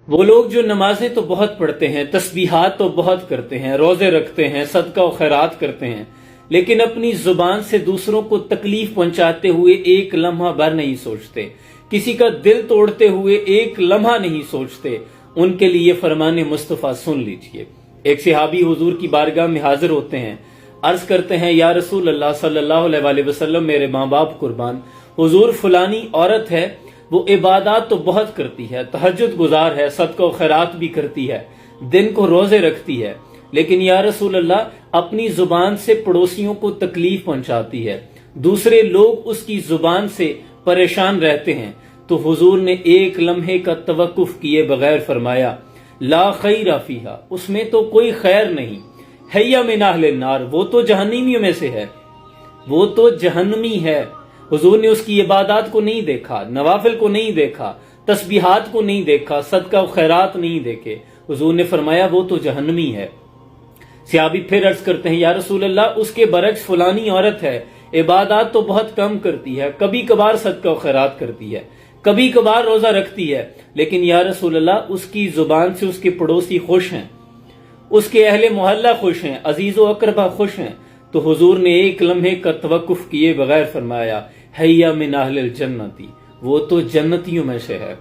وہ لوگ جو نمازیں تو بہت پڑھتے ہیں، تسبیحات تو بہت کرتے ہیں، روزے رکھتے ہیں، صدقہ و خیرات کرتے ہیں، لیکن اپنی زبان سے دوسروں کو تکلیف پہنچاتے ہوئے ایک لمحہ بھر نہیں سوچتے، کسی کا دل توڑتے ہوئے ایک لمحہ نہیں سوچتے، ان کے لیے فرمان مصطفیٰ سن لیجئے۔ ایک صحابی حضور کی بارگاہ میں حاضر ہوتے ہیں، عرض کرتے ہیں یا رسول اللہ صلی اللہ علیہ وسلم، میرے ماں باپ قربان، حضور فلانی عورت ہے، وہ عبادات تو بہت کرتی ہے، تہجد گزار ہے، صدقہ و خیرات بھی کرتی ہے، دن کو روزے رکھتی ہے، لیکن یا رسول اللہ اپنی زبان سے پڑوسیوں کو تکلیف پہنچاتی ہے، دوسرے لوگ اس کی زبان سے پریشان رہتے ہیں۔ تو حضور نے ایک لمحے کا توقف کیے بغیر فرمایا لا خیر فیہا، اس میں تو کوئی خیر نہیں، ہی من اہل النار، وہ تو جہنمیوں میں سے ہے، وہ تو جہنمی ہے۔ حضور نے اس کی عبادات کو نہیں دیکھا، نوافل کو نہیں دیکھا، تسبیحات کو نہیں دیکھا، صدقہ و خیرات نہیں دیکھے، حضور نے فرمایا وہ تو جہنمی ہے۔ صحابی پھر عرض کرتے ہیں یا رسول اللہ اس کے برعکس فلانی عورت ہے، عبادات تو بہت کم کرتی ہے، کبھی کبھار صدقہ و خیرات کرتی ہے، کبھی کبھار روزہ رکھتی ہے، لیکن یا رسول اللہ اس کی زبان سے اس کے پڑوسی خوش ہیں، اس کے اہل محلہ خوش ہیں، عزیز و اقربا خوش ہیں۔ تو حضور نے ایک لمحے کا توقف کیے بغیر فرمایا حیا من اہل الجنتی، وہ تو جنتیوں میں سے ہے۔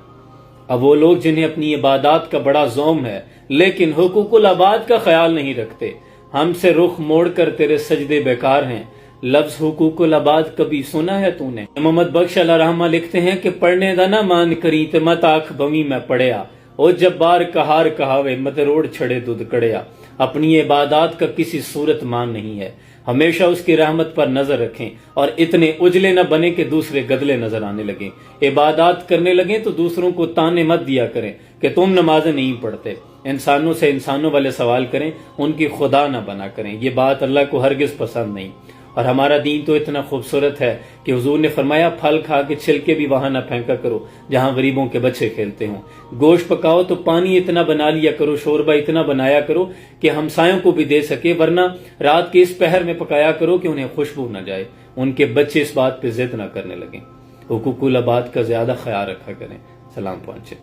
اب وہ لوگ جنہیں اپنی عبادات کا بڑا زوم ہے لیکن حقوق العباد کا خیال نہیں رکھتے، ہم سے رخ موڑ کر تیرے سجدے بیکار ہیں، لفظ حقوق العباد کبھی سنا ہے تو نے؟ محمد بخش اللہ رحمہ لکھتے ہیں کہ پڑھنے دا نہ مان کری تے مت آنکھ بویں میں پڑھیا، او جبار کہار کہاوے مت روڑ چھڑے دودھ کڑیا۔ اپنی عبادات کا کسی صورت مان نہیں ہے، ہمیشہ اس کی رحمت پر نظر رکھیں اور اتنے اجلے نہ بنے کہ دوسرے گدلے نظر آنے لگیں۔ عبادات کرنے لگیں تو دوسروں کو تانے مت دیا کریں کہ تم نمازیں نہیں پڑھتے، انسانوں سے انسانوں والے سوال کریں، ان کی خدا نہ بنا کریں، یہ بات اللہ کو ہرگز پسند نہیں۔ اور ہمارا دین تو اتنا خوبصورت ہے کہ حضور نے فرمایا پھل کھا کے چھلکے بھی وہاں نہ پھینکا کرو جہاں غریبوں کے بچے کھیلتے ہوں، گوشت پکاؤ تو پانی اتنا بنا لیا کرو، شوربہ اتنا بنایا کرو کہ ہمسایوں کو بھی دے سکے، ورنہ رات کے اس پہر میں پکایا کرو کہ انہیں خوشبو نہ جائے، ان کے بچے اس بات پہ ضد نہ کرنے لگیں۔ حقوق العباد کا زیادہ خیال رکھا کریں۔ سلام پہنچے۔